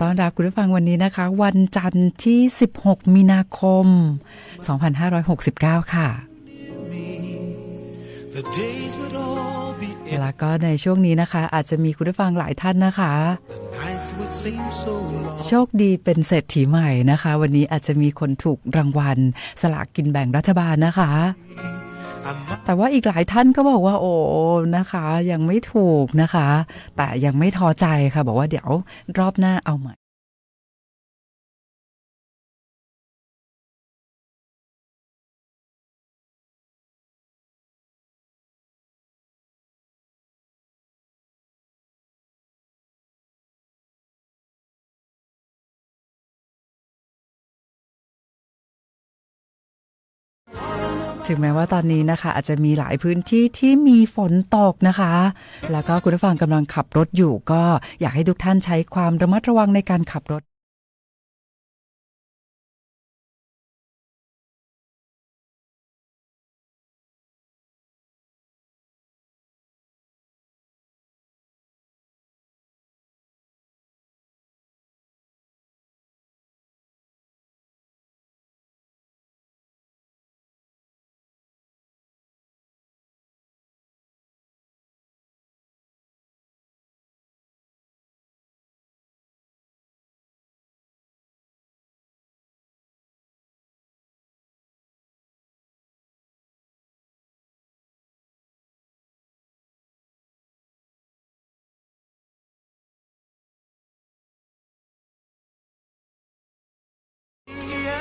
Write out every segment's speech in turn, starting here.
ต้อนรับคุณผู้ฟังวันนี้นะคะวันจันทร์ที่16มีนาคม2569ค่ะแล้วก็ในช่วงนี้นะคะอาจจะมีคุณผู้ฟังหลายท่านนะคะโชคดีเป็นเศรษฐีใหม่นะคะวันนี้อาจจะมีคนถูกรางวัลสลากกินแบ่งรัฐบาลนะคะแต่ว่าอีกหลายท่านก็บอกว่าโอ้นะคะยังไม่ถูกนะคะแต่ยังไม่ท้อใจค่ะบอกว่าเดี๋ยวรอบหน้าเอาใหม่ถึงแม้ว่าตอนนี้นะคะอาจจะมีหลายพื้นที่ที่มีฝนตกนะคะแล้วก็คุณผู้ฟังกำลังขับรถอยู่ก็อยากให้ทุกท่านใช้ความระมัดระวังในการขับรถ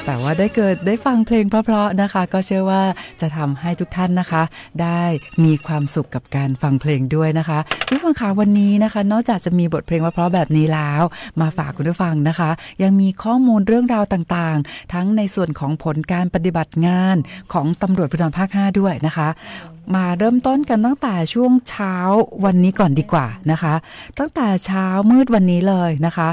แต่ว่าได้ฟังเพลงเพราะๆนะคะก็เชื่อว่าจะทำให้ทุกท่านนะคะได้มีความสุขกับการฟังเพลงด้วยนะคะคุณผู้ฟังคะวันนี้นะคะนอกจากจะมีบทเพลงเพราะๆแบบนี้แล้วมาฝากคุณผู้ฟังนะคะยังมีข้อมูลเรื่องราวต่างๆทั้งในส่วนของผลการปฏิบัติงานของตำรวจภูธรภาค5ด้วยนะคะมาเริ่มต้นกันตั้งแต่ช่วงเช้าวันนี้ก่อนดีกว่านะคะตั้งแต่เช้ามืดวันนี้เลยนะคะ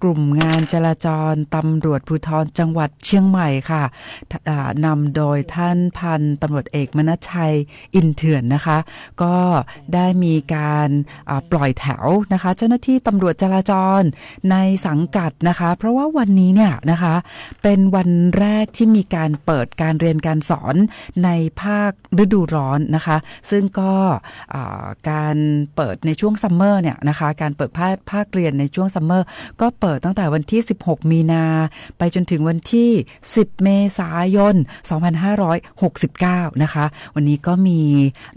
กลุ่มงานจราจรตำรวจภูธรจังหวัดเชียงใหม่ค่ะนำโดยท่านพันตำรวจเอกมนัสชัยอินเถื่อนนะคะก็ได้มีการปล่อยแถวนะคะเจ้าหน้าที่ตำรวจจราจรในสังกัดนะคะเพราะว่าวันนี้เนี่ยนะคะเป็นวันแรกที่มีการเปิดการเรียนการสอนในภาคฤดูร้อนนะคะซึ่งก็การเปิดในช่วงซัมเมอร์เนี่ยนะคะการเปิดภาคเรียนในช่วงซัมเมอร์ก็เปิดตั้งแต่วันที่16มีนาไปจนถึงวันที่10เมษายน2569นะคะวันนี้ก็มี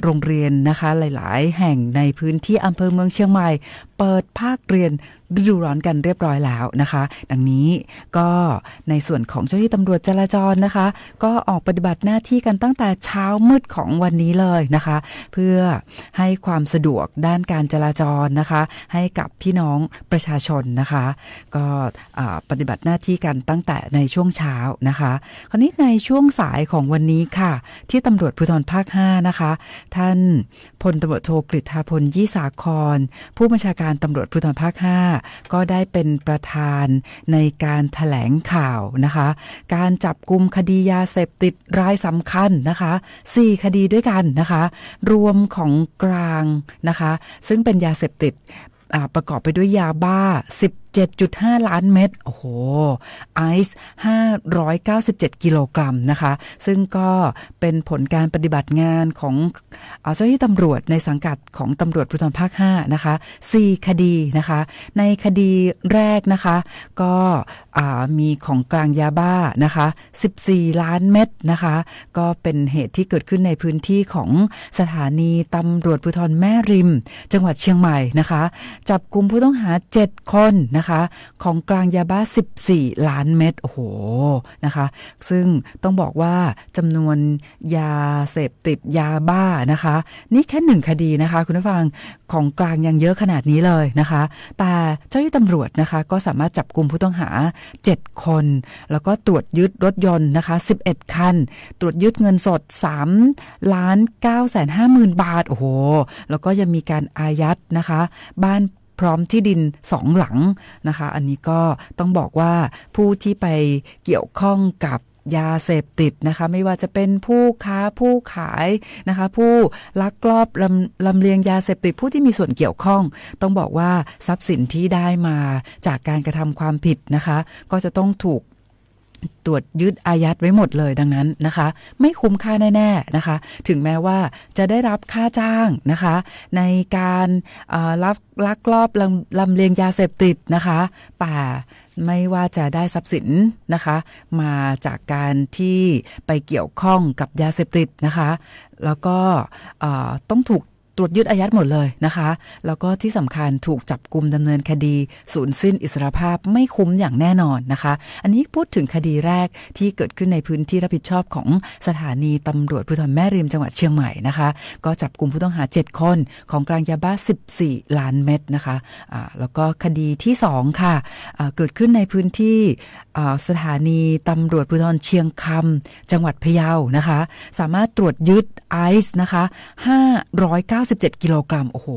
โรงเรียนนะคะหลายๆแห่งในพื้นที่อำเภอเมืองเชียงใหม่เปิดภาคเรียนฤดูร้อนกันเรียบร้อยแล้วนะคะดังนี้ก็ในส่วนของเจ้าหน้าที่ตำรวจจราจรนะคะก็ออกปฏิบัติหน้าที่กันตั้งแต่เช้ามืดของวันนี้เลยนะคะเพื่อให้ความสะดวกด้านการจราจรนะคะให้กับพี่น้องประชาชนนะคะก็ปฏิบัติหน้าที่กันตั้งแต่ในช่วงเช้านะคะคราวนี้ในช่วงสายของวันนี้ค่ะที่ตำรวจภูธรภาค5นะคะท่านพลตำรวจโทกฤษฎาพลยี่สาครผู้บัญชาการตำรวจภูธรภาค5ก็ได้เป็นประธานในการแถลงข่าวนะคะการจับกุมคดียาเสพติดรายสำคัญนะคะ4คดีด้วยกันนะคะรวมของกลางนะคะซึ่งเป็นยาเสพติดประกอบไปด้วยยาบ้า7.5 ล้านเม็ดโอ้โหไอซ์597กิโลกรัมนะคะซึ่งก็เป็นผลการปฏิบัติงานของเจ้าหน้าที่ตำรวจในสังกัดของตำรวจภูธรภาค5นะคะ4คดีนะคะในคดีแรกนะคะก็มีของกลางยาบ้านะคะ14ล้านเม็ดนะคะก็เป็นเหตุที่เกิดขึ้นในพื้นที่ของสถานีตำรวจภูธรแม่ริมจังหวัดเชียงใหม่นะคะจับกุมผู้ต้องหา7คนนะคะของกลางยาบ้า14ล้านเม็ดโอ้โหนะคะซึ่งต้องบอกว่าจำนวนยาเสพติดยาบ้านะคะนี่แค่1คดีนะคะคุณผู้ฟังของกลางยังเยอะขนาดนี้เลยนะคะแต่เจ้าหน้าที่ตำรวจนะคะก็สามารถจับกุมผู้ต้องหา7คนแล้วก็ตรวจยึดรถยนต์นะคะ11คันตรวจยึดเงินสด3,950,000 บาทโอ้โหแล้วก็ยังมีการอายัดนะคะบ้านพร้อมที่ดิน2หลังนะคะอันนี้ก็ต้องบอกว่าผู้ที่ไปเกี่ยวข้องกับ ยาเสพติดนะคะไม่ว่าจะเป็นผู้ค้าผู้ขายนะคะผู้ลักลอบลำเลียงยาเสพติดผู้ที่มีส่วนเกี่ยวข้องต้องบอกว่าทรัพย์สินที่ได้มาจากการกระทำความผิดนะคะก็จะต้องถูกตรวจยึดอายัดไว้หมดเลยดังนั้นนะคะไม่คุ้มค่าแน่ๆนะคะถึงแม้ว่าจะได้รับค่าจ้างนะคะในการลักลอบลำเลียงยาเสพติดนะคะแต่ไม่ว่าจะได้ทรัพย์สินนะคะมาจากการที่ไปเกี่ยวข้องกับยาเสพติดนะคะแล้วก็ต้องถูกตรวจยึดอายัดหมดเลยนะคะแล้วก็ที่สำคัญถูกจับกุมดำเนินคดีสูญสิ้นอิสรภาพไม่คุ้มอย่างแน่นอนนะคะอันนี้พูดถึงคดีแรกที่เกิดขึ้นในพื้นที่รับผิดชอบของสถานีตำรวจภูธรแม่ริมจังหวัดเชียงใหม่นะคะก็จับกุมผู้ต้องหา7คนของกลางยาบ้า14ล้านเม็ดนะคะแล้วก็คดีที่2ค่ะเกิดขึ้นในพื้นที่สถานีตำรวจภูธรเชียงคำจังหวัดพะเยานะคะสามารถตรวจยึดไอซ์นะคะ597 กิโลกรัมโอ้โห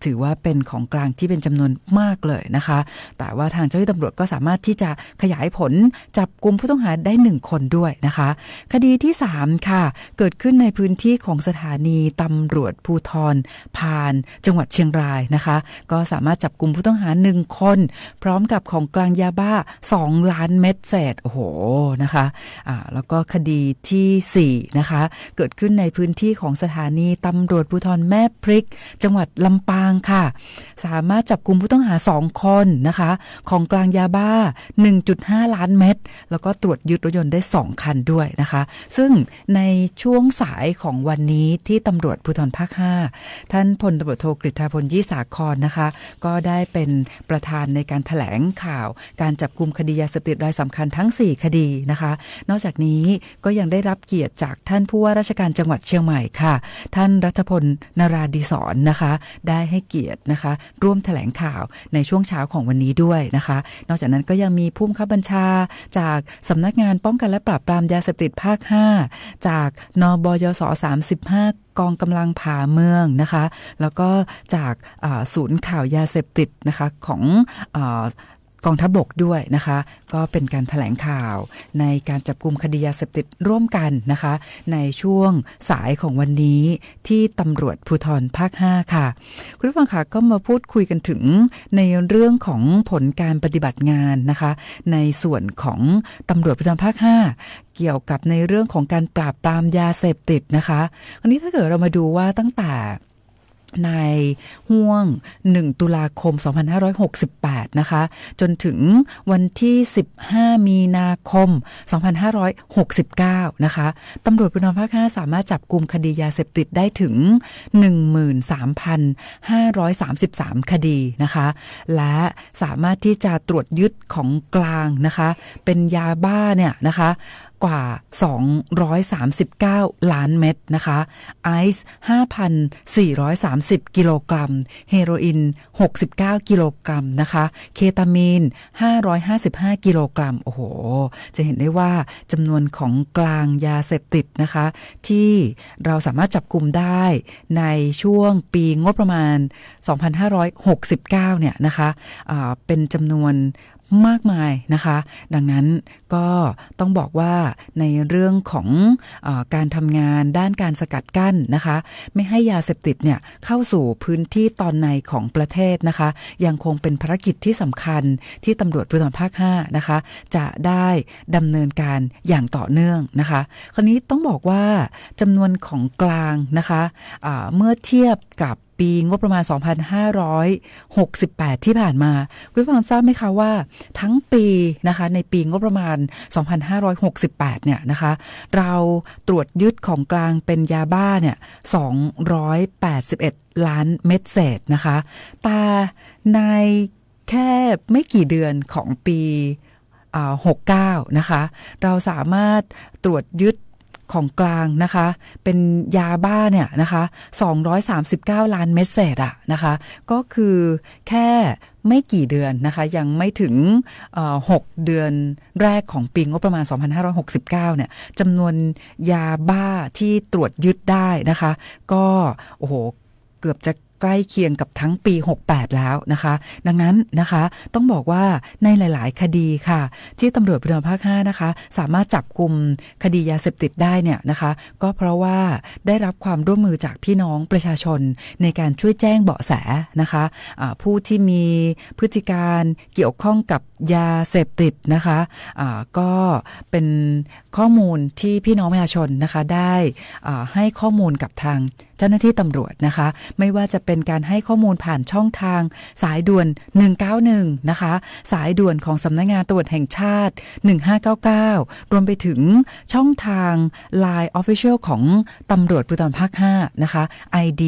ถือว่าเป็นของกลางที่เป็นจำนวนมากเลยนะคะแต่ว่าทางเจ้าหน้าที่ตำรวจก็สามารถที่จะขยายผลจับกุมผู้ต้องหาได้1คนด้วยนะคะคดีที่3ค่ะเกิดขึ้นในพื้นที่ของสถานีตำรวจภูธรพานจังหวัดเชียงรายนะคะก็สามารถจับกุมผู้ต้องหา1คนพร้อมกับของกลางยาบ้า2ล้านเม็ดเศษโอ้โหนะคะแล้วก็คดีที่4นะคะเกิดขึ้นในพื้นที่ของสถานีตำรวจภูธรแม่พริกจังหวัดลำปางค่ะสามารถจับกุมผู้ต้องหา2คนนะคะของกลางยาบ้า 1.5 ล้านเม็ดแล้วก็ตรวจยึดรถยนต์ได้2คันด้วยนะคะซึ่งในช่วงสายของวันนี้ที่ตำรวจภูธรภาค5ท่านพลตำรวจโทกฤษฎาพลยี่สาครนะคะก็ได้เป็นประธานในการแถลงข่าวการจับกุมคดียาเสพติดรายสำคัญทั้ง4คดีนะคะนอกจากนี้ก็ยังได้รับเกียรติจากท่านผู้ว่าราชการจังหวัดเชียงใหม่ค่ะท่านรัฐพลนราดิศรนะคะได้ให้เกียรตินะคะร่วมแถลงข่าวในช่วงเช้าของวันนี้ด้วยนะคะนอกจากนั้นก็ยังมีผู้บังคับบัญชาจากสำนักงานป้องกันและปราบปรามยาเสพติดภาค5จากนบยส35กองกำลังผ่าเมืองนะคะแล้วก็จากศูนย์ข่าวยาเสพติดนะคะของกองทัพบกด้วยนะคะก็เป็นการแถลงข่าวในการจับกุมคดียาเสพติดร่วมกันนะคะในช่วงสายของวันนี้ที่ตำรวจภูธรภาค5ค่ะคุณผู้ฟังค่ะก็มาพูดคุยกันถึงในเรื่องของผลการปฏิบัติงานนะคะในส่วนของตำรวจภูธรภาค5เกี่ยวกับในเรื่องของการปราบปรามยาเสพติดนะคะอันนี้ถ้าเกิดเรามาดูว่าตั้งแต่ในห่วง1ตุลาคม2568นะคะจนถึงวันที่15มีนาคม2569นะคะตำรวจภูธรภาค5สามารถจับกุมคดียาเสพติดได้ถึง 13,533 คดีนะคะและสามารถที่จะตรวจยึดของกลางนะคะเป็นยาบ้าเนี่ยนะคะกว่า239ล้านเม็ดนะคะไอซ์ 5,430 กิโลกรัมเฮโรอีน69กิโลกรัมนะคะเคตามีน555กิโลกรัมโอ้โหจะเห็นได้ว่าจำนวนของกลางยาเสพติดนะคะที่เราสามารถจับกุมได้ในช่วงปีงบประมาณ2569เนี่ยนะคะเป็นจำนวนมากมายนะคะดังนั้นก็ต้องบอกว่าในเรื่องของการทำงานด้านการสกัดกั้นนะคะไม่ให้ยาเสพติดเนี่ยเข้าสู่พื้นที่ตอนในของประเทศนะคะยังคงเป็นภารกิจที่สำคัญที่ตำรวจภูธรภาค5นะคะจะได้ดำเนินการอย่างต่อเนื่องนะคะคราวนี้ต้องบอกว่าจำนวนของกลางนะคะเมื่อเทียบกับปีงบประมาณ2568ที่ผ่านมาคุณผู้ฟังทราบไหมคะว่าทั้งปีนะคะในปีงบประมาณ2568เนี่ยนะคะเราตรวจยึดของกลางเป็นยาบ้าเนี่ย281ล้านเม็ดเศษนะคะแต่ในแค่ไม่กี่เดือนของปี69นะคะเราสามารถตรวจยึดของกลางนะคะเป็นยาบ้าเนี่ยนะคะ239ล้านเม็ดเศษอะนะคะก็คือแค่ไม่กี่เดือนนะคะยังไม่ถึง6เดือนแรกของปีงบประมาณ2569เนี่ยจำนวนยาบ้าที่ตรวจยึดได้นะคะก็โอ้โหเกือบจะ ใกล้เคียงกับทั้งปี68แล้วนะคะดังนั้นนะคะต้องบอกว่าในหลายๆคดีค่ะที่ตำรวจภูธรภาค5นะคะสามารถจับกุมคดียาเสพติดได้เนี่ยนะคะก็เพราะว่าได้รับความร่วมมือจากพี่น้องประชาชนในการช่วยแจ้งเบาะแสนะคะผู้ที่มีพฤติการเกี่ยวข้องกับยาเสพติดนะคะก็เป็นข้อมูลที่พี่น้องประชาชนนะคะได้ให้ข้อมูลกับทางเจ้าหน้าที่ตำรวจนะคะไม่ว่าจะเป็นการให้ข้อมูลผ่านช่องทางสายด่วน191นะคะสายด่วนของสำนักงานตำรวจแห่งชาติ1599รวมไปถึงช่องทาง Line Official ของตำรวจภูธรภาค5นะคะ ID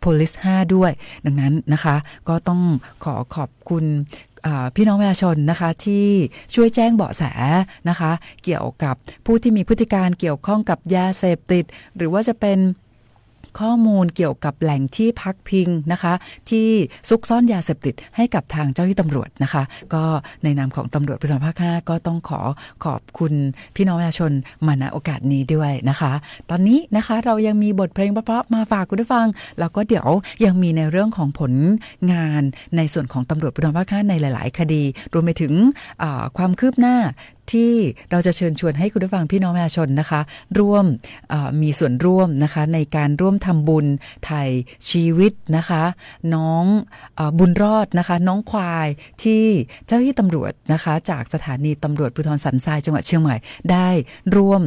@police 5ด้วยดังนั้นนะคะก็ต้องขอบคุณพี่น้องประชาชนนะคะที่ช่วยแจ้งเบาะแสนะคะเกี่ยวกับผู้ที่มีพฤติการเกี่ยวข้องกับยาเสพติดหรือว่าจะเป็นข้อมูลเกี่ยวกับแหล่งที่พักพิงนะคะที่ซุกซ่อนยาเสพติดให้กับทางเจ้าหน้าที่ตำรวจนะคะก็ในนามของตำรวจภูธรภาค5ก็ต้องขอบคุณพี่น้องประชาชนมาณโอกาสนี้ด้วยนะคะตอนนี้นะคะเรายังมีบทเพลงเพราะๆมาฝากคุณผู้ฟังแล้วก็เดี๋ยวยังมีในเรื่องของผลงานในส่วนของตำรวจภูธรภาค5ในหลายๆคดีรวมไปถึงความคืบหน้าที่เราจะเชิญชวนให้คุณผู้ฟังพี่น้องประชาชนนะคะร่วมมีส่วนร่วมนะคะในการร่วมทำบุญไถ่ชีวิตนะคะน้องบุญรอดนะคะน้องควายที่เจ้าหน้าที่ตำรวจนะคะจากสถานีตำรวจภูธรสันทรายจังหวัดเชียงใหม่ได้ร่วม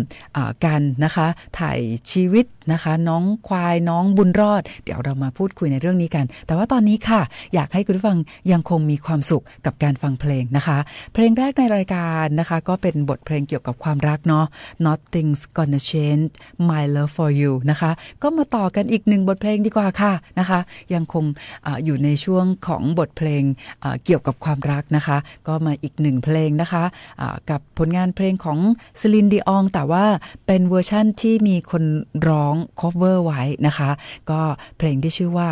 กันนะคะไถ่ชีวิตนะคะน้องควายน้องบุญรอดเดี๋ยวเรามาพูดคุยในเรื่องนี้กันแต่ว่าตอนนี้ค่ะอยากให้คุณผู้ฟังยังคงมีความสุขกับการฟังเพลงนะคะเพลงแรกในรายการนะคะก็เป็นบทเพลงเกี่ยวกับความรักเนาะ Nothing's Gonna Change My Love For You นะคะก็มาต่อกันอีกหนึ่งบทเพลงดีกว่าค่ะนะคะยังคงอยู่ในช่วงของบทเพลงเกี่ยวกับความรักนะคะก็มาอีกหนึ่งเพลงนะคะกับผลงานเพลงของซิลินดิอองแต่ว่าเป็นเวอร์ชั่นที่มีคนร้อง cover ไว้นะคะก็เพลงที่ชื่อว่า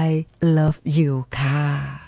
I Love You ค่ะ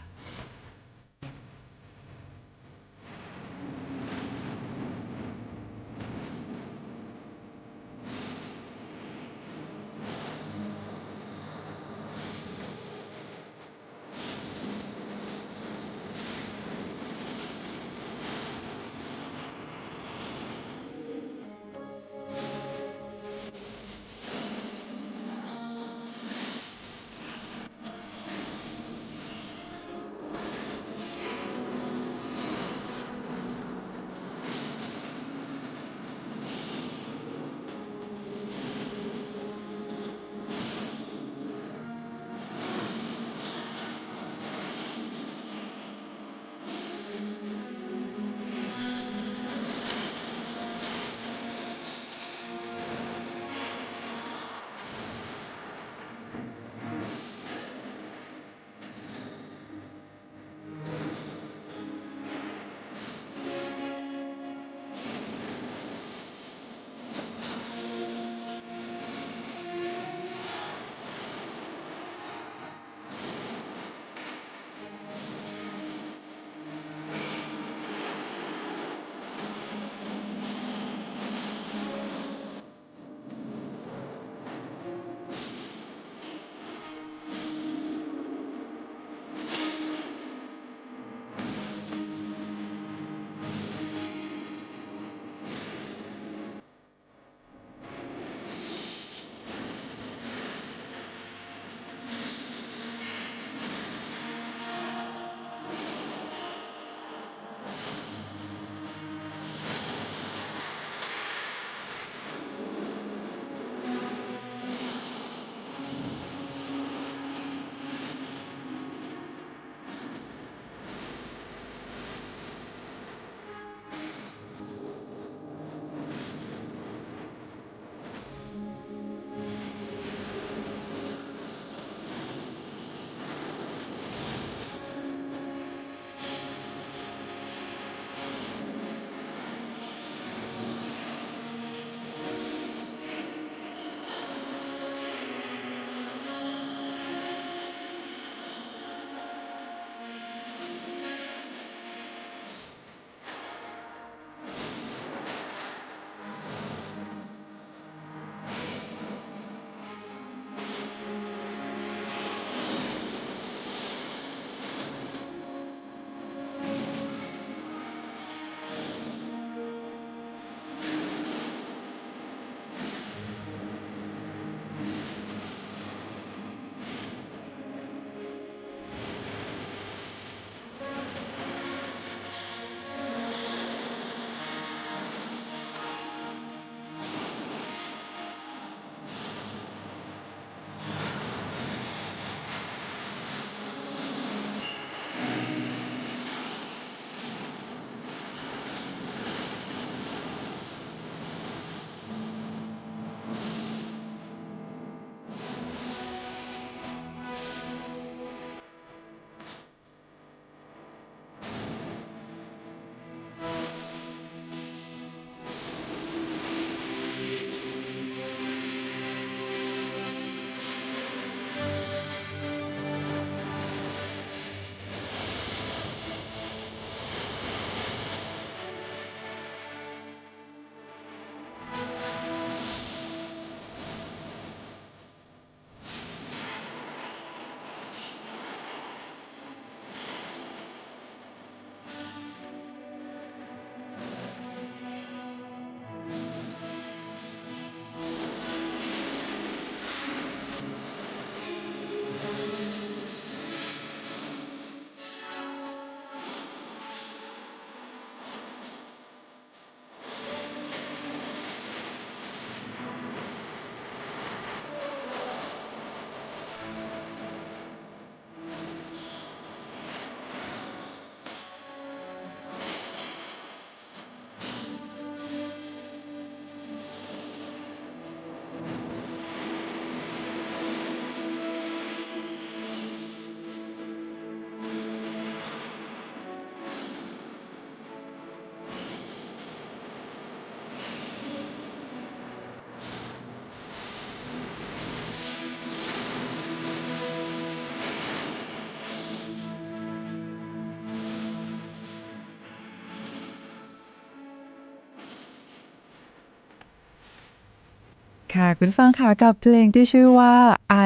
ค่ะคุณผู้ฟังค่ะกับเพลงที่ชื่อว่า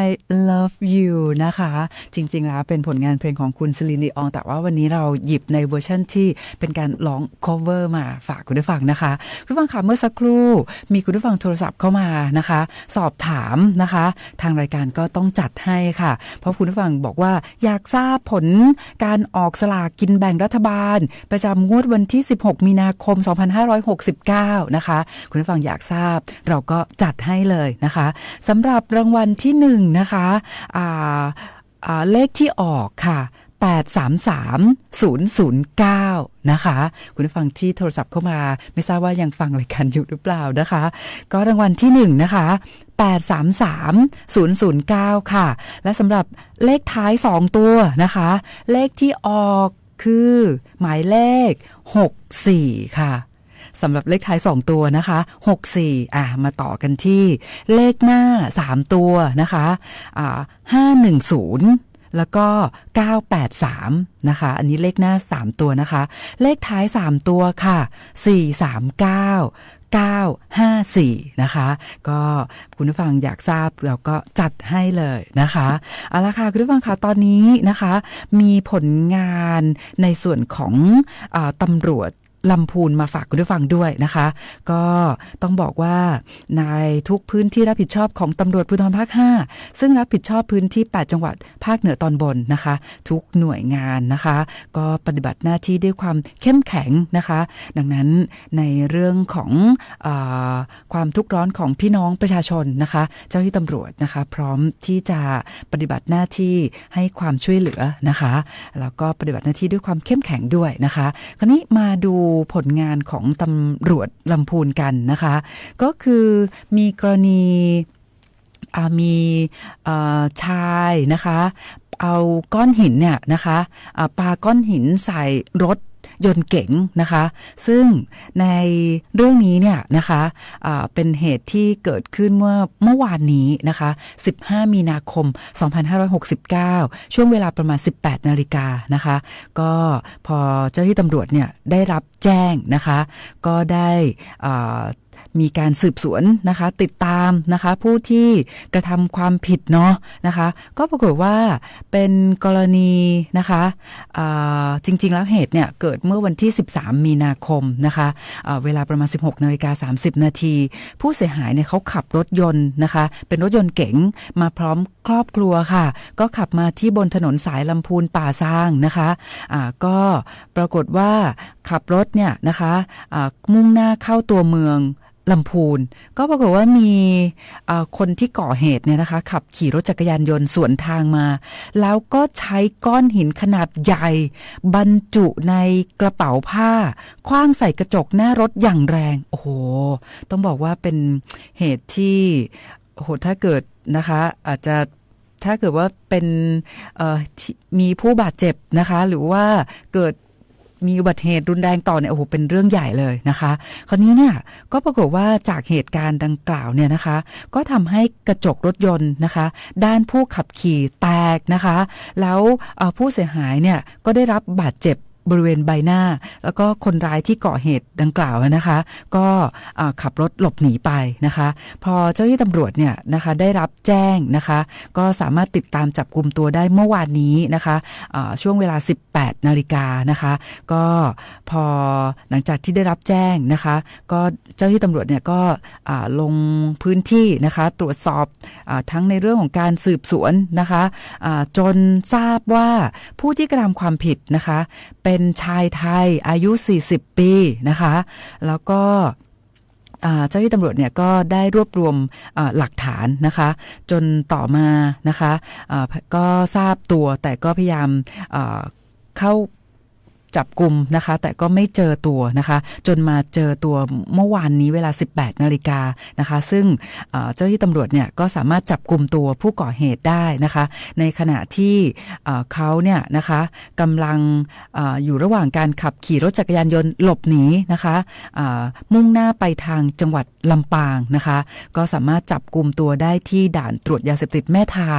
I Love You นะคะจริงๆแล้วเป็นผลงานเพลงของคุณซิลินดิอองแต่ว่าวันนี้เราหยิบในเวอร์ชั่นที่เป็นการร้อง cover มาฝากคุณผู้ฟังนะคะคุณผู้ฟังค่ะเมื่อสักครู่มีคุณผู้ฟังโทรศัพท์เข้ามานะคะสอบถามนะคะทางรายการก็ต้องจัดให้ค่ะเพราะคุณผู้ฟังบอกว่าอยากทราบผลการออกสลากกินแบ่งรัฐบาลประจำงวดวันที่16มีนาคม2569นะคะคุณผู้ฟังอยากทราบเราก็จัดให้เลยนะคะสำหรับรางวัลที่1นะคะเลขที่ออกค่ะ833009นะคะคุณผู้ฟังที่โทรศัพท์เข้ามาไม่ทราบว่ายังฟังรายการอยู่หรือเปล่านะคะก็รางวัลที่1นะคะ833009ค่ะและสำหรับเลขท้าย2ตัวนะคะเลขที่ออกคือหมายเลข64ค่ะสำหรับเลขท้าย2ตัวนะคะ64มาต่อกันที่เลขหน้า3ตัวนะคะ510แล้วก็983นะคะอันนี้เลขหน้า3ตัวนะคะเลขท้าย3ตัวค่ะ439 954นะคะก็คุณผู้ฟังอยากทราบเราก็จัดให้เลยนะคะเอาละค่ะคุณผู้ฟังค่ะตอนนี้นะคะมีผลงานในส่วนของตำรวจลำพูนมาฝากคุณผู้ฟังด้วยนะคะก็ต้องบอกว่าในทุกพื้นที่รับผิดชอบของตำรวจภูธรภาค5ซึ่งรับผิดชอบพื้นที่8จังหวัดภาคเหนือตอนบนนะคะทุกหน่วยงานนะคะก็ปฏิบัติหน้าที่ด้วยความเข้มแข็งนะคะดังนั้นในเรื่องของความทุกข์ร้อนของพี่น้องประชาชนนะคะเจ้าหน้าที่ตำรวจนะคะพร้อมที่จะปฏิบัติหน้าที่ให้ความช่วยเหลือนะคะแล้วก็ปฏิบัติหน้าที่ด้วยความเข้มแข็งด้วยนะคะคราวนี้มาดูผลงานของตำรวจลำพูนกันนะคะก็คือมีกรณีมีชายนะคะเอาก้อนหินเนี่ยนะคะปาก้อนหินใส่รถยนต์เก๋งนะคะซึ่งในเรื่องนี้เนี่ยนะคะเป็นเหตุที่เกิดขึ้นเมื่อวานนี้นะคะ15มีนาคม2569ช่วงเวลาประมาณ 18 นาฬิกานะคะก็พอเจ้าหน้าที่ตำรวจเนี่ยได้รับแจ้งนะคะก็ได้มีการสืบสวนนะคะติดตามนะคะผู้ที่กระทำความผิดเนาะนะคะก็ปรากฏว่าเป็นกรณีนะคะจริงๆแล้วเหตุเนี่ยเกิดเมื่อวันที่13มีนาคมนะคะเวลาประมาณ 16:30 นาทีผู้เสียหายเนี่ยเขาขับรถยนต์นะคะเป็นรถยนต์เก๋งมาพร้อมครอบครัวค่ะก็ขับมาที่บนถนนสายลำพูนป่าซางนะคะก็ปรากฏว่าขับรถเนี่ยนะคะมุ่งหน้าเข้าตัวเมืองลำพูนก็ปรากฏว่ามีคนที่ก่อเหตุเนี่ยนะคะขับขี่รถจักรยานยนต์สวนทางมาแล้วก็ใช้ก้อนหินขนาดใหญ่บรรจุในกระเป๋าผ้าขว้างใส่กระจกหน้ารถอย่างแรงโอ้โหต้องบอกว่าเป็นเหตุที่โอ้โหถ้าเกิดนะคะอาจจะถ้าเกิดว่าเป็นมีผู้บาดเจ็บนะคะหรือว่าเกิดมีอุบัติเหตุรุนแรงต่อเนี่ยโอ้โหเป็นเรื่องใหญ่เลยนะคะคราวนี้เนี่ยก็ปรากฏว่าจากเหตุการณ์ดังกล่าวเนี่ยนะคะก็ทำให้กระจกรถยนต์นะคะด้านผู้ขับขี่แตกนะคะแล้วผู้เสียหายเนี่ยก็ได้รับบาดเจ็บบริเวณใบหน้าแล้วก็คนร้ายที่ก่อเหตุดังกล่าวนะคะก็ขับรถหลบหนีไปนะคะพอเจ้าหน้าที่ตำรวจเนี่ยนะคะได้รับแจ้งนะคะก็สามารถติดตามจับกุมตัวได้เมื่อวานนี้นะคะช่วงเวลา 18 นาฬิกานะคะก็พอหลังจากที่ได้รับแจ้งนะคะก็เจ้าหน้าที่ตำรวจเนี่ยก็ลงพื้นที่นะคะตรวจสอบทั้งในเรื่องของการสืบสวนนะคะจนทราบว่าผู้ที่กระทำความผิดนะคะเป็นชายไทยอายุ40ปีนะคะแล้วก็เจ้าหน้าที่ตำรวจเนี่ยก็ได้รวบรวมหลักฐานนะคะจนต่อมานะคะก็ทราบตัวแต่ก็พยายามเข้าจับกุมนะคะแต่ก็ไม่เจอตัวนะคะจนมาเจอตัวเมื่อวานนี้เวลา 18 นาฬิกานะคะซึ่งเจ้าหน้าที่ตำรวจเนี่ยก็สามารถจับกุมตัวผู้ก่อเหตุได้นะคะในขณะที่เขาเนี่ยนะคะกำลังอยู่ระหว่างการขับขี่รถจักรยานยนต์หลบหนีนะคะมุ่งหน้าไปทางจังหวัดลำปางนะคะก็สามารถจับกุมตัวได้ที่ด่านตรวจยาเสพติดแม่ทา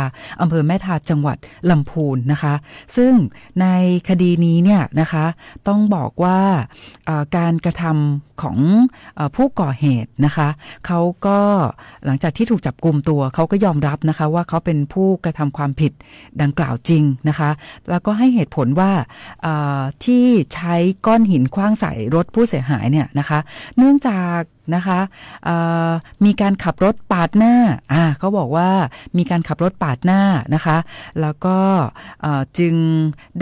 อำเภอแม่ทาจังหวัดลำพูนนะคะซึ่งในคดีนี้เนี่ยนะคะ ต้องบอกว่าการกระทำของผู้ก่อเหตุนะคะเขาก็หลังจากที่ถูกจับกุมตัวเขาก็ยอมรับนะคะว่าเขาเป็นผู้กระทำความผิดดังกล่าวจริงนะคะแล้วก็ให้เหตุผลว่าที่ใช้ก้อนหินขว้างใส่รถผู้เสียหายเนี่ยนะคะเนื่องจากนะคะมีการขับรถปาดหน้าเขาบอกว่ามีการขับรถปาดหน้านะคะแล้วก็จึง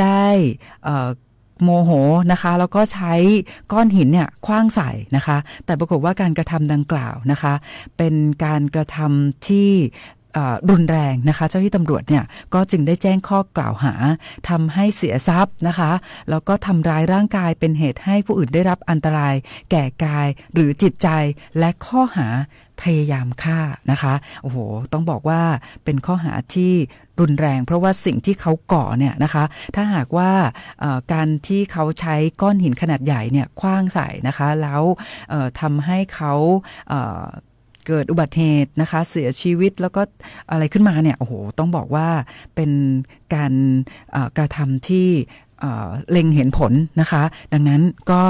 ได้โมโหนะคะแล้วก็ใช้ก้อนหินเนี่ยขว้างใส่นะคะแต่ปรากฏว่าการกระทำดังกล่าวนะคะเป็นการกระทำที่รุนแรงนะคะเจ้าที่ตำรวจเนี่ยก็จึงได้แจ้งข้อกล่าวหาทำให้เสียทรัพย์นะคะแล้วก็ทำร้ายร่างกายเป็นเหตุให้ผู้อื่นได้รับอันตรายแก่กายหรือจิตใจและข้อหาพยายามฆ่านะคะโอ้โหต้องบอกว่าเป็นข้อหาที่รุนแรงเพราะว่าสิ่งที่เขาก่อเนี่ยนะคะถ้าหากว่าการที่เขาใช้ก้อนหินขนาดใหญ่เนี่ยขว้างใส่นะคะแล้วทำให้เขาเกิดอุบัติเหตุนะคะเสียชีวิตแล้วก็อะไรขึ้นมาเนี่ยโอ้โหต้องบอกว่าเป็นการกระทำที่เล็งเห็นผลนะคะดังนั้นก็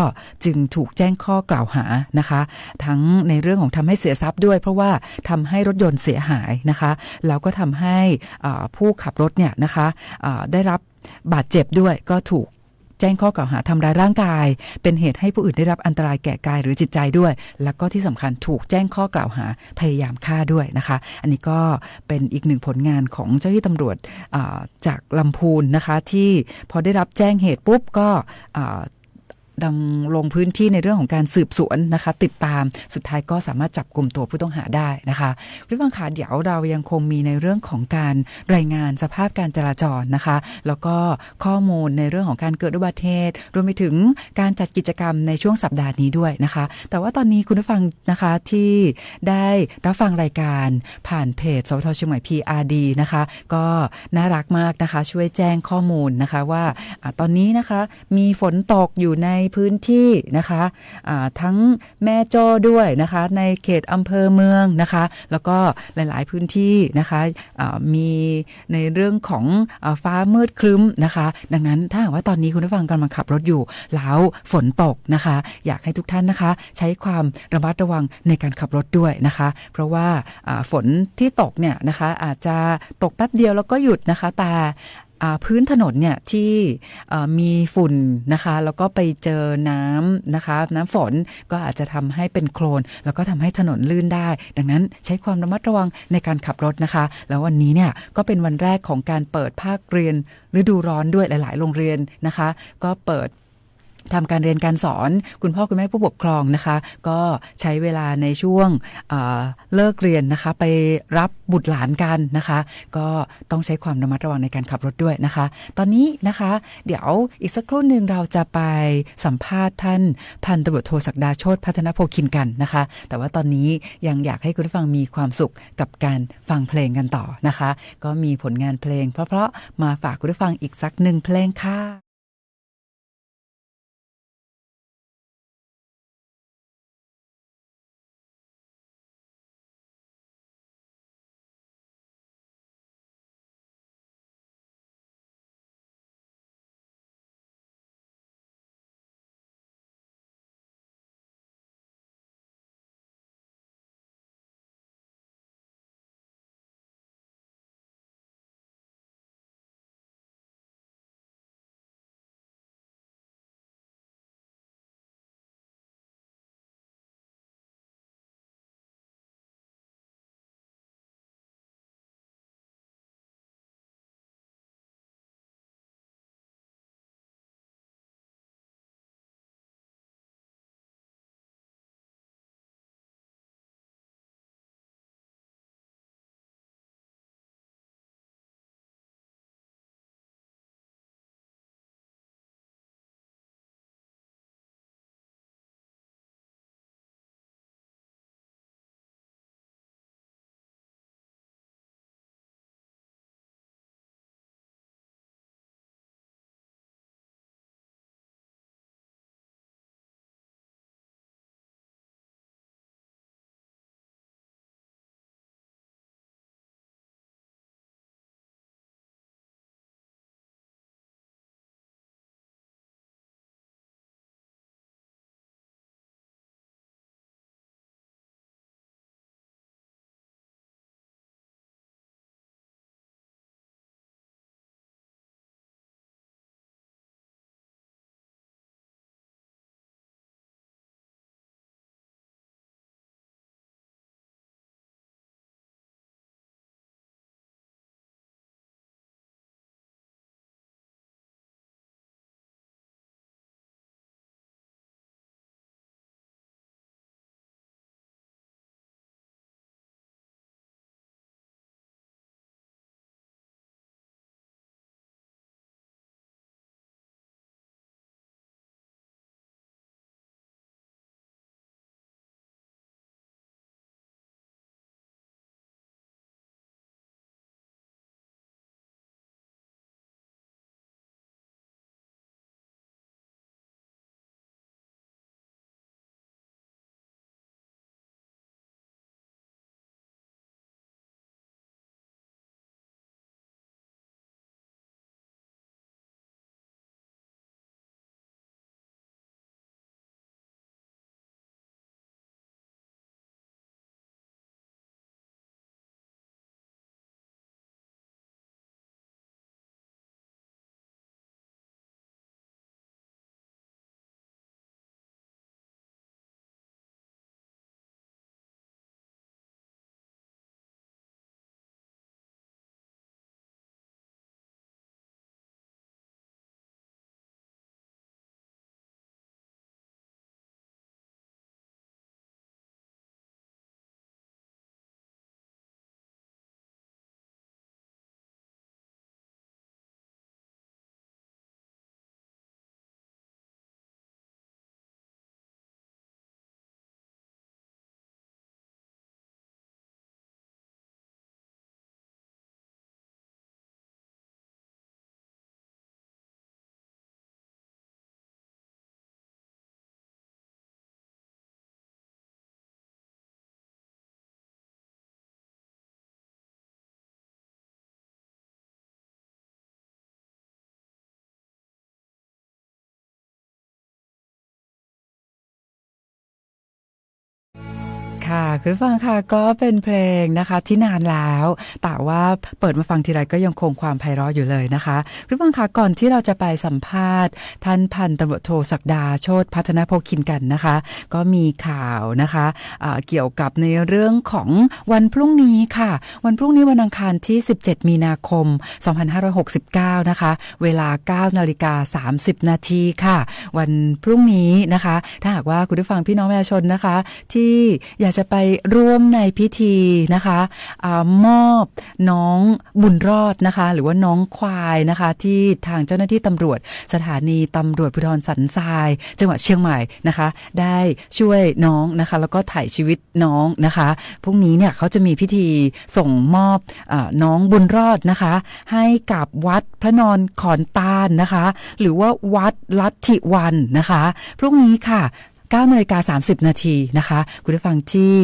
จึงถูกแจ้งข้อกล่าวหานะคะทั้งในเรื่องของทำให้เสียทรัพย์ด้วยเพราะว่าทำให้รถยนต์เสียหายนะคะแล้วก็ทำให้ผู้ขับรถเนี่ยนะคะได้รับบาดเจ็บด้วยก็ถูกแจ้งข้อกล่าวหาทำร้ายร่างกายเป็นเหตุให้ผู้อื่นได้รับอันตรายแก่กายหรือจิตใจด้วยแล้วก็ที่สำคัญถูกแจ้งข้อกล่าวหาพยายามฆ่าด้วยนะคะอันนี้ก็เป็นอีกหนึ่งผลงานของเจ้าหน้าที่ตำรวจจากลำพูนนะคะที่พอได้รับแจ้งเหตุปุ๊บก็ดำลงพื้นที่ในเรื่องของการสืบสวนนะคะติดตามสุดท้ายก็สามารถจับกลุ่มตัวผู้ต้องหาได้นะคะคุณผู้ฟังคะเดี๋ยวเรายังคงมีในเรื่องของการรายงานสภาพการจราจรนะคะแล้วก็ข้อมูลในเรื่องของการเกิดอุบัติเหตุรวมไปถึงการจัดกิจกรรมในช่วงสัปดาห์นี้ด้วยนะคะแต่ว่าตอนนี้คุณผู้ฟังนะคะที่ได้รับฟังรายการผ่านเพจสวทเชียงใหม่ PRD นะคะก็น่ารักมากนะคะช่วยแจ้งข้อมูลนะคะว่าตอนนี้นะคะมีฝนตกอยู่ในพื้นที่นะคะทั้งแม่โจ้ด้วยนะคะในเขตอำเภอเมืองนะคะแล้วก็หลายๆพื้นที่นะคะมีในเรื่องของฟ้ามืดครึ้มนะคะดังนั้นถ้าหากว่าตอนนี้คุณผู้ฟังกำลังขับรถอยู่แล้วฝนตกนะคะอยากให้ทุกท่านนะคะใช้ความระมัดระวังในการขับรถด้วยนะคะเพราะว่าฝนที่ตกเนี่ยนะคะอาจจะตกแป๊บเดียวแล้วก็หยุดนะคะแต่พื้นถนนเนี่ยที่มีฝุ่นนะคะแล้วก็ไปเจอน้ำนะคะน้ำฝนก็อาจจะทำให้เป็นโคลนแล้วก็ทำให้ถนนลื่นได้ดังนั้นใช้ความระมัดระวังในการขับรถนะคะแล้ววันนี้เนี่ยก็เป็นวันแรกของการเปิดภาคเรียนฤดูร้อนด้วยหลายๆโรงเรียนนะคะก็เปิดทำการเรียนการสอนคุณพ่อคุณแม่ผู้ปกครองนะคะก็ใช้เวลาในช่วงเลิกเรียนนะคะไปรับบุตรหลานกันนะคะก็ต้องใช้ความระมัดระวังในการขับรถด้วยนะคะตอนนี้นะคะเดี๋ยวอีกสักครู่หนึ่งเราจะไปสัมภาษณ์ท่านพันตำรวจโทศักดาโชติพัฒนโพคินกันนะคะแต่ว่าตอนนี้ยังอยากให้คุณผู้ฟังมีความสุขกับการฟังเพลงกันต่อนะคะก็มีผลงานเพลงเพราะๆมาฝากคุณผู้ฟังอีกสักหนึ่งเพลงค่ะ ค่ะคุณผู้ฟังค่ะก็เป็นเพลงนะคะที่นานแล้วแต่ว่าเปิดมาฟังทีไรก็ยังคงความไพเราะอยู่เลยนะคะคุณผู้ฟังค่ะก่อนที่เราจะไปสัมภาษณ์ท่านพันตำรวจโทศักดาโชติพัฒนโภคินกันนะคะก็มีข่าวนะคะเกี่ยวกับในเรื่องของวันพรุ่งนี้ค่ะวันพรุ่งนี้วันอังคารที่17มีนาคม2569นะคะเวลา 9:30 นาทีค่ะวันพรุ่งนี้นะคะถ้าหากว่าคุณผู้ฟังพี่น้องประชาชนนะคะที่อยากจะไปร่วมในพิธีนะคะมอบน้องบุญรอดนะคะหรือว่าน้องควายนะคะที่ทางเจ้าหน้าที่ตำรวจสถานีตำรวจภูธรสันทรายจังหวัดเชียงใหม่นะคะได้ช่วยน้องนะคะแล้วก็ถ่ายชีวิตน้องนะคะพรุ่งนี้เนี่ยเขาจะมีพิธีส่งมอบน้องบุญรอดนะคะให้กับวัดพระนอนขอนตาลนะคะหรือว่าวัดลัทธิวันนะคะพรุ่งนี้ค่ะ9:30 นาทีนะคะคุณผู้ฟังที่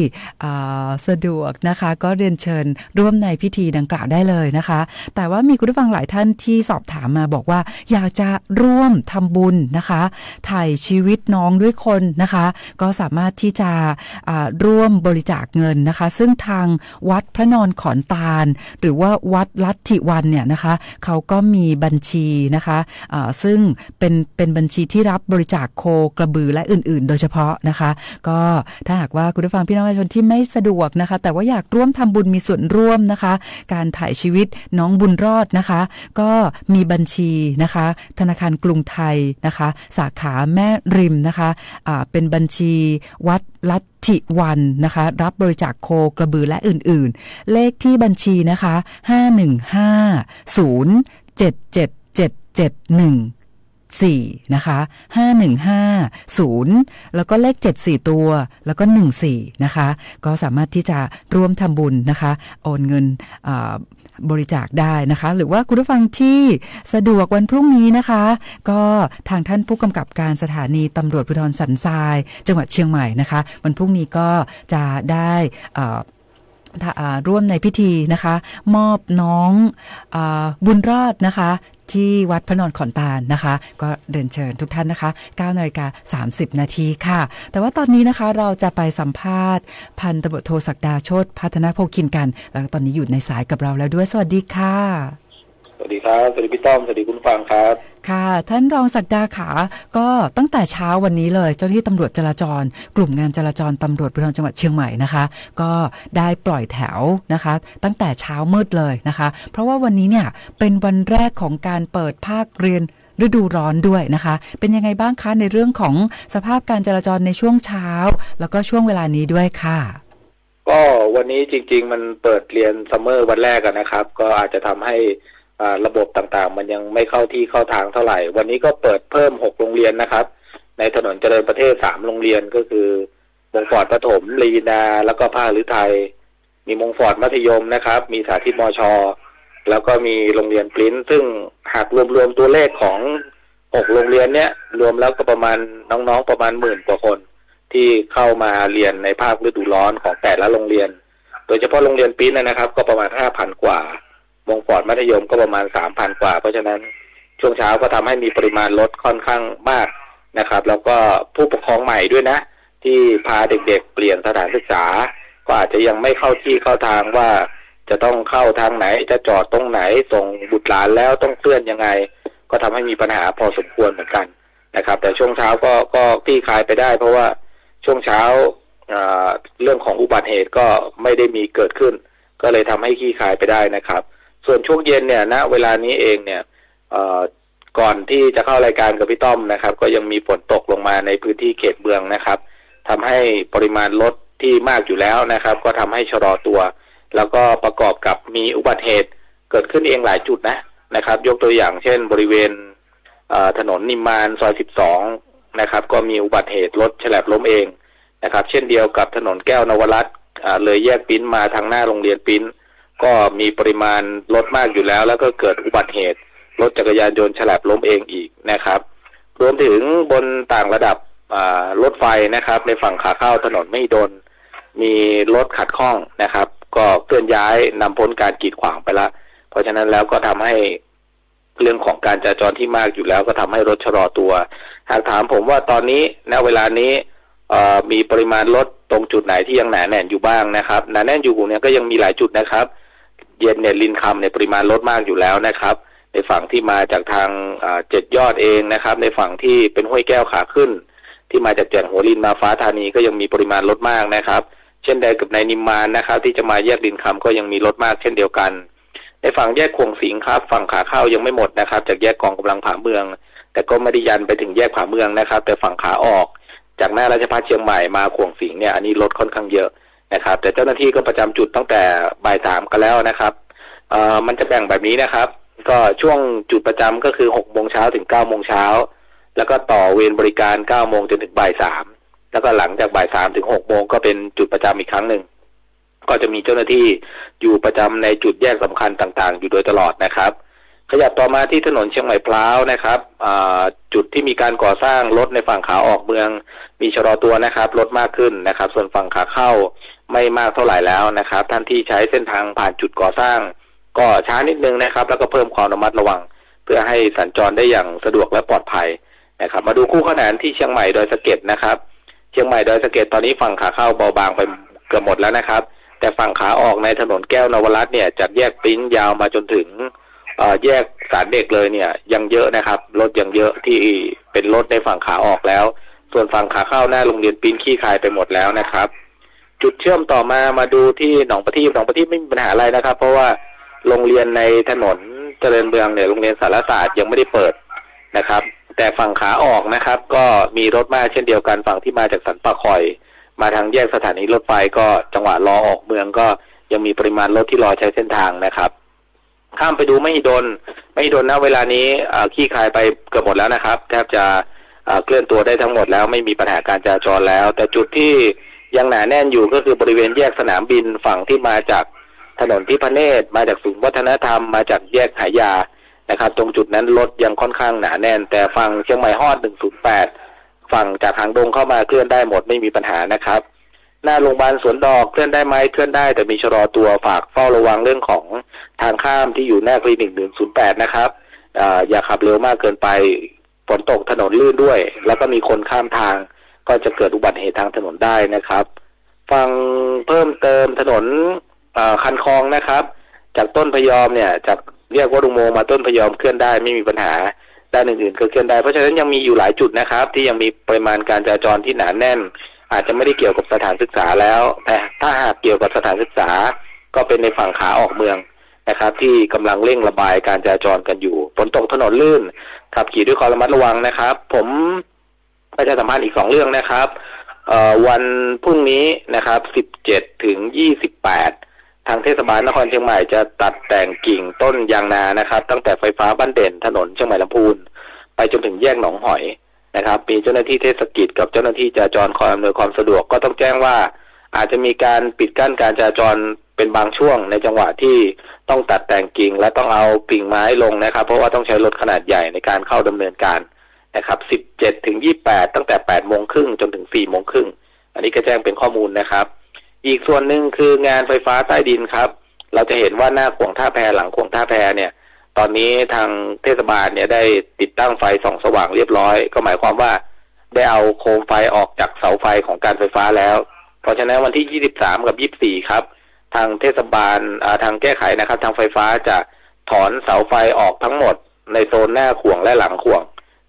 สะดวกนะคะก็เรียนเชิญร่วมในพิธีดังกล่าวได้เลยนะคะแต่ว่ามีคุณผู้ฟังหลายท่านที่สอบถามมาบอกว่าอยากจะร่วมทำบุญนะคะถ่ายชีวิตน้องด้วยคนนะคะก็สามารถที่จะร่วมบริจาคเงินนะคะซึ่งทางวัดพระนอนขอนตาลหรือว่าวัดลัทธิวันเนี่ยนะคะเขาก็มีบัญชีนะคะซึ่งเป็นบัญชีที่รับบริจาคโคกระบือและอื่นๆโดยเฉพาะนะคะก็ถ้าหากว่าคุณผู้ฟังพี่น้องประชาชนที่ไม่สะดวกนะคะแต่ว่าอยากร่วมทำบุญมีส่วนร่วมนะคะการถ่ายชีวิตน้องบุญรอดนะคะก็มีบัญชีนะคะธนาคารกรุงไทยนะคะสาขาแม่ริมนะคะเป็นบัญชีวัดลัทธิวันนะคะรับบริจาคโคกระบือและอื่นๆเลขที่บัญชีนะคะ515077771 4นะคะ5150แล้วก็เลข74ตัวแล้วก็14นะคะก็สามารถที่จะร่วมทำบุญนะคะโอนเงินบริจาคได้นะคะหรือว่าคุณผู้ฟังที่สะดวกวันพรุ่งนี้นะคะก็ทางท่านผู้กำกับการสถานีตำรวจภูธรสันทรายจังหวัดเชียงใหม่นะคะวันพรุ่งนี้ก็จะได้ร่วมในพิธีนะคะมอบน้องบุญรอดนะคะที่วัดพระนอนขอนตาลนะคะก็เรียนเชิญทุกท่านนะคะ 9:30 นาทีค่ะแต่ว่าตอนนี้นะคะเราจะไปสัมภาษณ์พันตำรวจโทศักดาโชติพัฒนโภคินกันแล้วตอนนี้อยู่ในสายกับเราแล้วด้วยสวัสดีค่ะสวัสดีครับสวัสดีพี่ต้อมสวัสดีคุณฟังครับค่ะท่านรองศักดาขาก็ตั้งแต่เช้าวันนี้เลยเจ้าหน้าที่ตำรวจจราจรกลุ่มงานจราจรตำรวจภูธรจังหวัดเชียงใหม่นะคะก็ได้ปล่อยแถวนะคะตั้งแต่เช้ามืดเลยนะคะเพราะว่าวันนี้เนี่ยเป็นวันแรกของการเปิดภาคเรียนฤดูร้อนด้วยนะคะเป็นยังไงบ้างคะในเรื่องของสภาพการจราจรในช่วงเช้าแล้วก็ช่วงเวลานี้ด้วยค่ะก็วันนี้จริงๆมันเปิดเรียนซัมเมอร์วันแรกนะครับก็อาจจะทำให้ระบบต่างๆมันยังไม่เข้าที่เข้าทางเท่าไหร่วันนี้ก็เปิดเพิ่ม6โรงเรียนนะครับในถนนเจริญประเทศ3โรงเรียนก็คือมงฟอร์ดประถมลีนาแล้วก็ภาคฤทัยมีมงฟอร์ดมัธยมนะครับมีสาธิตมช.แล้วก็มีโรงเรียนปริ้นซึ่งหากรวมตัวเลขของ6โรงเรียนเนี้ยรวมแล้วก็ประมาณน้องๆประมาณ10,000 กว่าคนที่เข้ามาเรียนในภาคฤดูร้อนของแต่ละโรงเรียนโดยเฉพาะโรงเรียนปริ้นนะครับก็ประมาณ 5,000 กว่ามงฟอร์ดมัธยมก็ประมาณ 3,000 กว่าเพราะฉะนั้นช่วงเช้าก็ทำให้มีปริมาณรถค่อนข้างมากนะครับแล้วก็ผู้ปกครองใหม่ด้วยนะที่พาเด็กๆเปลี่ยนสถานศึกษาก็อาจจะยังไม่เข้าที่เข้าทางว่าจะต้องเข้าทางไหนจะจอดตรงไหนส่งบุตรหลานแล้วต้องเคลื่อนยังไงก็ทำให้มีปัญหาพอสมควรเหมือนกันนะครับแต่ช่วงเช้าก็คลี่คลายไปได้เพราะว่าช่วงเช้าเรื่องของอุบัติเหตุก็ไม่ได้มีเกิดขึ้นก็เลยทำให้คลี่คลายไปได้นะครับส่วนช่วงเย็นเนี่ยณเวลานี้เองเนี่ยก่อนที่จะเข้ารายการกับพี่ต้อมนะครับก็ยังมีฝนตกลงมาในพื้นที่เขตเมืองนะครับทำให้ปริมาณรถที่มากอยู่แล้วนะครับก็ทำให้ชะลอตัวแล้วก็ประกอบกับมีอุบัติเหตุเกิดขึ้นเองหลายจุดนะครับยกตัวอย่างเช่นบริเวณถนนนิมมานซอย12นะครับก็มีอุบัติเหตุรถฉลับล้มเองนะครับเช่นเดียวกับถนนแก้วนวรัตน์เลยแยกปิ้นมาทางหน้าโรงเรียนปิ้นก็มีปริมาณรถมากอยู่แล้วแล้วก็เกิดอุบัติเหตุรถจักรยานยนต์ฉลับล้มเองอีกนะครับรวมถึงบนต่างระดับรถไฟนะครับในฝั่งขาเข้าถนนมหิดลมีรถขัดข้องนะครับก็เคลื่อนย้ายนำพ้นการกีดขวางไปละเพราะฉะนั้นแล้วก็ทำให้เรื่องของการจราจรที่มากอยู่แล้วก็ทำให้รถชะลอตัวหากถามผมว่าตอนนี้ณเวลานี้มีปริมาณรถ ตรงจุดไหนที่ยังหนาแน่นอยู่บ้างนะครับหนาแน่นอยู่เนี่ยก็ยังมีหลายจุดนะครับเย็นเนี่ยลินคำในปริมาณลดมากอยู่แล้วนะครับในฝั่งที่มาจากทาง7 ยอดเองนะครับในฝั่งที่เป็นห้วยแก้วขาขึ้นที่มาจากแก่นหัวลินมาฟ้าธานีก็ยังมีปริมาณลดมากนะครับเช่นเดียวกับในนิมมานนะครับที่จะมาแยกลินคำก็ยังมีลดมากเช่นเดียวกันในฝั่งแยกขวงสิงห์ครับฝั่งขาเข้ายังไม่หมดนะครับจากแยกกองกำลังผาเมืองแต่ก็ไม่ได้ยันไปถึงแยกผาเมืองนะครับแต่ฝั่งขาออกจากหน้าราชภัฏเชียงใหม่มาขวงสิงห์เนี่ยอันนี้ลดค่อนข้างเยอะนะครับแต่เจ้าหน้าที่ก็ประจำจุดตั้งแต่บ่าย 3กันแล้วนะครับมันจะแบ่งแบบนี้นะครับก็ช่วงจุดประจำก็คือ6 โมงเช้าถึง9 โมงเช้าแล้วก็ต่อเวรบริการ9 โมงจนถึงบ่าย 3แล้วก็หลังจากบ่าย 3ถึง6 โมงก็เป็นจุดประจำอีกครั้งหนึ่งก็จะมีเจ้าหน้าที่อยู่ประจำในจุดแยกสำคัญต่างๆอยู่โดยตลอดนะครับขยับต่อมาที่ถนนเชียงใหม่พร้าวนะครับจุดที่มีการก่อสร้างรถในฝั่งขาออกเมืองมีชะลอตัวนะครับรถมากขึ้นนะครับส่วนฝั่งขาเข้าไม่มากเท่าไหร่แล้วนะครับท่านที่ใช้เส้นทางผ่านจุดก่อสร้างก็ช้านิดนึงนะครับแล้วก็เพิ่มความระมัดระวังเพื่อให้สัญจรได้อย่างสะดวกและปลอดภัยนะครับมาดูคู่ขนานที่เชียงใหม่ดอยสะเก็ดนะครับเชียงใหม่ดอยสะเก็ดตอนนี้ฝั่งขาเข้าเบาบางไปเกือบหมดแล้วนะครับแต่ฝั่งขาออกในถนนแก้วนวรัตน์เนี่ยจากแยกปิ้นยาวมาจนถึงแยกสารเด็กเลยเนี่ยยังเยอะนะครับรถยังเยอะที่เป็นรถในฝั่งขาออกแล้วส่วนฝั่งขาเข้าหน้าโรงเรียนปิ้นขี้คายไปหมดแล้วนะครับจุดเชื่อมต่อมาดูที่หนองประทีปไม่มีปัญหาอะไรนะครับเพราะว่าโรงเรียนในถนนเจริญเมืองเนี่ยโรงเรียนสารศาสตร์ยังไม่ได้เปิดนะครับแต่ฝั่งขาออกนะครับก็มีรถมากเช่นเดียวกันฝั่งที่มาจากสันป่าคอยมาทางแยกสถานีรถไฟก็จังหวะรอออกเมืองก็ยังมีปริมาณรถที่รอใช้เส้นทางนะครับข้ามไปดูมหิดลณเวลานี้ขี้คายไปเกือบหมดแล้วนะครับแทบจะเคลื่อนตัวได้ทั้งหมดแล้วไม่มีปัญหาการจราจรแล้วแต่จุดที่ยังหนาแน่นอยู่ก็คือบริเวณแยกสนามบินฝั่งที่มาจากถนนทิพเนตรมาจากศูนย์วัฒนธรรมมาจากแยกหายานะครับตรงจุดนั้นรถยังค่อนข้างหนาแน่นแต่ฝั่งเชียงใหม่ฮอด108ฝั่งจากหางดงเข้ามาเคลื่อนได้หมดไม่มีปัญหานะครับหน้าโรงพยาบาลสวนดอกเคลื่อนได้ไหมเคลื่อนได้แต่มีชะลอตัวฝากเฝ้าระวังเรื่องของทางข้ามที่อยู่หน้าคลินิก108นะครับอย่าขับเร็วมากเกินไปฝนตกถนนลื่นด้วยแล้วก็มีคนข้ามทางก็จะเกิดอุบัติเหตุทางถนนได้นะครับฝั่งเพิ่มเติมถนนคันคลองนะครับจากต้นพยอมเนี่ยจากเรียกว่าอุโมงค์มาต้นพยอมเคลื่อนได้ไม่มีปัญหาด้านอื่นๆก็เคลื่อนได้เพราะฉะนั้นยังมีอยู่หลายจุดนะครับที่ยังมีปริมาณการจราจรที่หนาแน่นอาจจะไม่ได้เกี่ยวกับสถานศึกษาแล้วแต่ถ้าหากเกี่ยวกับสถานศึกษาก็เป็นในฝั่งขาออกเมืองนะครับที่กำลังเร่งระบายการจราจรกันอยู่ฝนตกถนนลื่นขับขี่ด้วยความระมัดระวังนะครับผมประชาสัมพันธ์อีก2 เรื่องนะครับวันพรุ่งนี้นะครับ17 ถึง 28ทางเทศบาลนครเชียงใหม่จะตัดแต่งกิ่งต้นยางนานะครับตั้งแต่ไฟฟ้าบ้านเด่นถนนเชียงใหม่ลำพูนไปจนถึงแยกหนองหอยนะครับมีเจ้าหน้าที่เทศกิจกับเจ้าหน้าที่จราจรคอยอำนวยความสะดวกก็ต้องแจ้งว่าอาจจะมีการปิดกั้นการจราจรเป็นบางช่วงในจังหวะที่ต้องตัดแต่งกิ่งและต้องเอากิ่งไม้ลงนะครับเพราะว่าต้องใช้รถขนาดใหญ่ในการเข้าดำเนินการนะครับ17 ถึง 28ตั้งแต่8 โมงครึ่งจนถึง4 โมงครึ่งอันนี้ก็แจ้งเป็นข้อมูลนะครับอีกส่วนหนึ่งคืองานไฟฟ้าใต้ดินครับเราจะเห็นว่าหน้าขวงท่าแพหลังขวงท่าแพเนี่ยตอนนี้ทางเทศบาลเนี่ยได้ติดตั้งไฟส่องสว่างเรียบร้อยก็หมายความว่าได้เอาโคมไฟออกจากเสาไฟของการไฟฟ้าแล้วเพราะฉะนั้นวันที่23กับ24ครับทางเทศบาลทางแก้ไขนะครับทางไฟฟ้าจะถอนเสาไฟออกทั้งหมดในโซนหน้าขวงและหลังขวง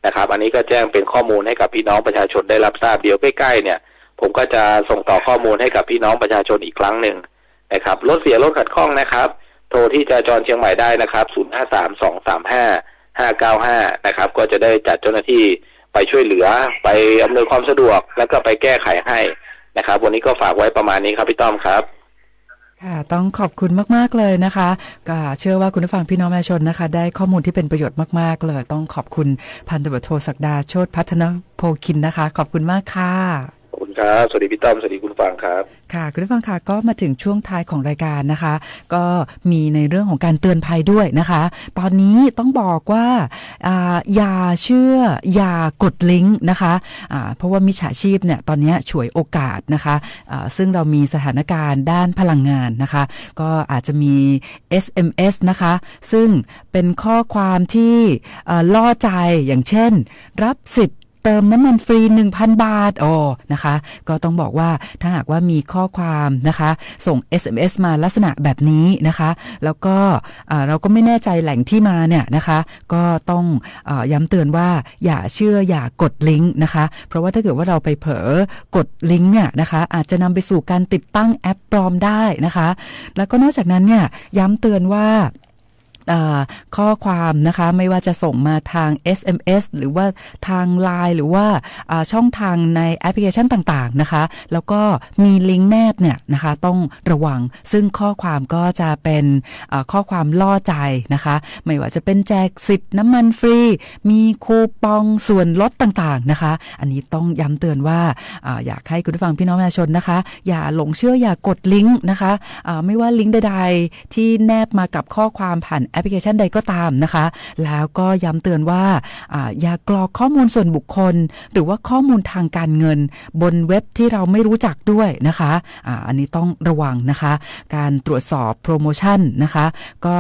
นะครับอันนี้ก็แจ้งเป็นข้อมูลให้กับพี่น้องประชาชนได้รับทราบเดี๋ยวใกล้ๆเนี่ยผมก็จะส่งต่อข้อมูลให้กับพี่น้องประชาชนอีกครั้งหนึ่งนะครับรถเสียรถขัดข้องนะครับโทรที่จราจรเชียงใหม่ได้นะครับ0532355595นะครับก็จะได้จัดเจ้าหน้าที่ไปช่วยเหลือไปอำนวยความสะดวกแล้วก็ไปแก้ไขให้นะครับวันนี้ก็ฝากไว้ประมาณนี้ครับพี่ต้อมครับค่ะต้องขอบคุณมากๆเลยนะคะก็เชื่อว่าคุณผู้ฟังพี่น้องประชาชนนะคะได้ข้อมูลที่เป็นประโยชน์มากๆเลยต้องขอบคุณพันตำรวจโทศักดาโชติพัฒนโพคินนะคะขอบคุณมากค่ะขอบคุณครับสวัสดีพี่ต้อมสวัสดีคุณฟังครับค่ะคุณผู้ฟังค่ะก็มาถึงช่วงท้ายของรายการนะคะก็มีในเรื่องของการเตือนภัยด้วยนะคะตอนนี้ต้องบอกว่าอย่าเชื่ออย่ากดลิงก์นะคะเพราะว่ามิจฉาชีพเนี่ยตอนนี้ฉวยโอกาสนะคะซึ่งเรามีสถานการณ์ด้านพลังงานนะคะก็อาจจะมี SMS นะคะซึ่งเป็นข้อความที่ล่อใจอย่างเช่นรับสิทธิ์ เติมน้ำมันฟรี 1,000 บาทนะคะก็ต้องบอกว่าถ้าหากว่ามีข้อความนะคะส่ง SMS มาลักษณะแบบนี้นะคะแล้วก็เราก็ไม่แน่ใจแหล่งที่มาเนี่ยนะคะก็ต้องย้ำเตือนว่าอย่าเชื่ออย่ากดลิงก์นะคะเพราะว่าถ้าเกิดว่าเราไปเผลอกดลิงก์เนี่ยนะคะอาจจะนำไปสู่การติดตั้งแอปปลอมได้นะคะแล้วก็นอกจากนั้นเนี่ยย้ำเตือนว่าข้อความนะคะไม่ว่าจะส่งมาทาง SMS หรือว่าทาง LINE หรือว่าช่องทางในแอปพลิเคชันต่างๆนะคะแล้วก็มีลิงก์แนบเนี่ยนะคะต้องระวังซึ่งข้อความก็จะเป็นข้อความล่อใจนะคะไม่ว่าจะเป็นแจกสิทธิ์น้ำมันฟรีมีคูปองส่วนลดต่างๆนะคะอันนี้ต้องย้ำเตือนว่าอยากให้คุณผู้ฟังพี่น้องประชาชนนะคะอย่าหลงเชื่ออย่ากดลิงก์นะคะไม่ว่าลิงก์ใดๆที่แนบมากับข้อความผ่านแอปพลิเคชันใดก็ตามนะคะแล้วก็ย้ำเตือนว่าอย่ากรอกข้อมูลส่วนบุคคลหรือว่าข้อมูลทางการเงินบนเว็บที่เราไม่รู้จักด้วยนะคะอันนี้ต้องระวังนะคะการตรวจสอบโปรโมชั่นนะคะก็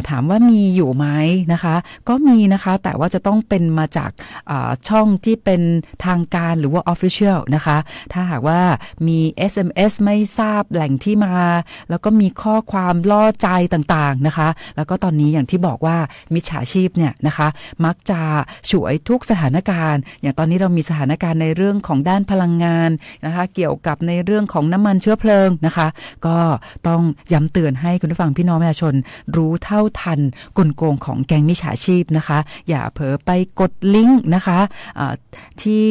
ถามว่ามีอยู่ไหมนะคะก็มีนะคะแต่ว่าจะต้องเป็นมาจากช่องที่เป็นทางการหรือว่า Official นะคะถ้าหากว่ามี SMS ไม่ทราบแหล่งที่มาแล้วก็มีข้อความล่อใจต่างๆนะคะแล้วก็ตอนนี้อย่างที่บอกว่ามิจฉาชีพเนี่ยนะคะมักจะฉวยทุกสถานการณ์อย่างตอนนี้เรามีสถานการณ์ในเรื่องของด้านพลังงานนะคะเกี่ยวกับในเรื่องของน้ำมันเชื้อเพลิงนะคะก็ต้องย้ำเตือนให้คุณผู้ฟังพี่น้องประชาชนรู้เท่าทันกลโกงของแก๊งมิจฉาชีพนะคะอย่าเผลอไปกดลิงก์นะคะที่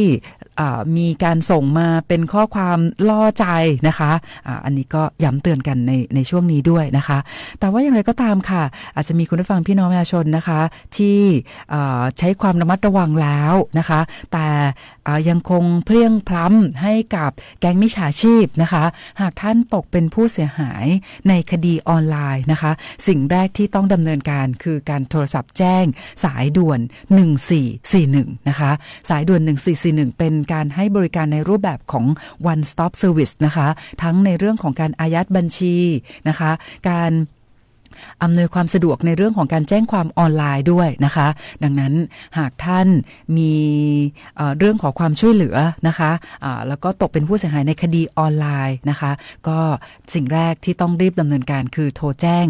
มีการส่งมาเป็นข้อความล่อใจนะคะอันนี้ก็ย้ำเตือนกันในช่วงนี้ด้วยนะคะแต่ว่าอย่างไรก็ตามค่ะอาจจะมีคุณผู้ฟังพี่น้องประชาชนนะคะที่ใช้ความระมัดระวังแล้วนะคะแต่ยังคงเพลี่ยงพล้ำให้กับแก๊งมิจฉาชีพนะคะหากท่านตกเป็นผู้เสียหายในคดีออนไลน์นะคะสิ่งแรกที่ต้องดำเนินการคือการโทรศัพท์แจ้งสายด่วน1441นะคะสายด่วน1441เป็นการให้บริการในรูปแบบของ one stop service นะคะทั้งในเรื่องของการอายัดบัญชีนะคะการอำนวยความสะดวกในเรื่องของการแจ้งความออนไลน์ด้วยนะคะดังนั้นหากท่านมีเรื่องขอความช่วยเหลือนะคะแล้วก็ตกเป็นผู้เสียหายในคดีออนไลน์นะคะก็สิ่งแรกที่ต้องรีบดำเนินการคือโทรแจ้ง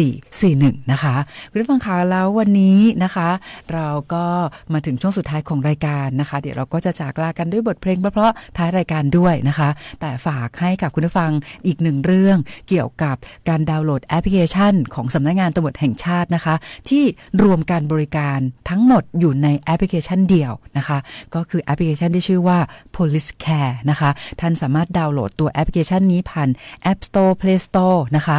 1441นะคะคุณผู้ฟังคะแล้ววันนี้นะคะเราก็มาถึงช่วงสุดท้ายของรายการนะคะเดี๋ยวเราก็จะจากลากันด้วยบทเพลงเพราะๆท้ายรายการด้วยนะคะแต่ฝากให้กับคุณผู้ฟังอีกหนึ่งเรื่องเกี่ยวกับการดาวน์โหลดแอปพลิเคชันของสำนักงานตำรวจแห่งชาตินะคะที่รวมการบริการทั้งหมดอยู่ในแอปพลิเคชันเดียวนะคะก็คือแอปพลิเคชันที่ชื่อว่า Police Care นะคะท่านสามารถดาวน์โหลดตัวแอปพลิเคชันนี้ผ่าน App Store Play Store นะคะ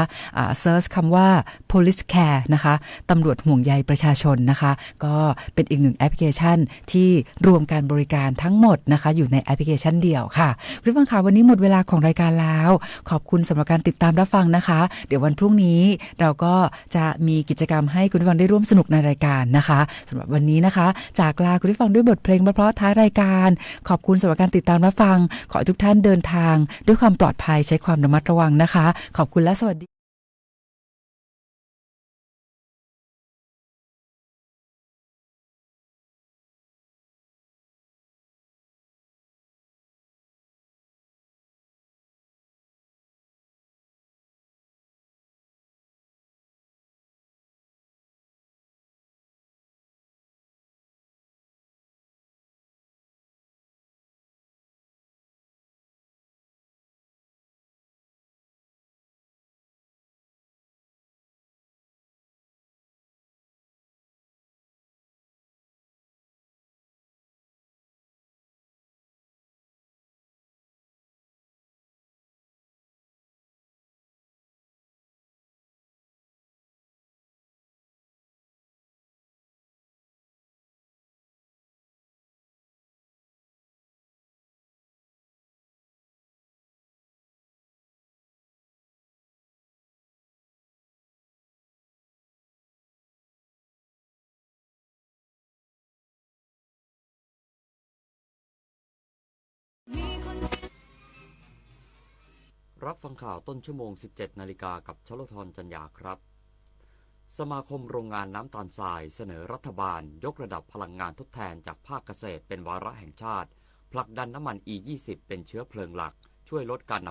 เซิร์ชคำว่า Police Care นะคะตำรวจห่วงใยประชาชนนะคะก็เป็นอีกหนึ่งแอปพลิเคชันที่รวมการบริการทั้งหมดนะคะอยู่ในแอปพลิเคชันเดียวค่ะคุณผู้ฟังคะวันนี้หมดเวลาของรายการแล้วขอบคุณสำหรับการติดตามรับฟังนะคะเดี๋ยววันพรุ่งนี้เราก็จะมีกิจกรรมให้คุณผู้ฟังได้ร่วมสนุกในรายการนะคะสำหรับวันนี้นะคะจากลาคุณผู้ฟังด้วยบทเพลงเพราะๆท้ายรายการขอบคุณสำหรับการติดตามรับฟังขอให้ทุกท่านเดินทางด้วยความปลอดภัยใช้ความระมัดระวังนะคะขอบคุณและสวัสดีรับฟังข่าวต้นชั่วโมง 17 นาฬิกากับชลธร จันยาครับ สมาคมโรงงานน้ำตาลทรายเสนอรัฐบาลยกระดับพลังงานทดแทนจากภาคเกษตรเป็นวาระแห่งชาติผลักดันน้ำมัน E20 เป็นเชื้อเพลิงหลักช่วยลดการ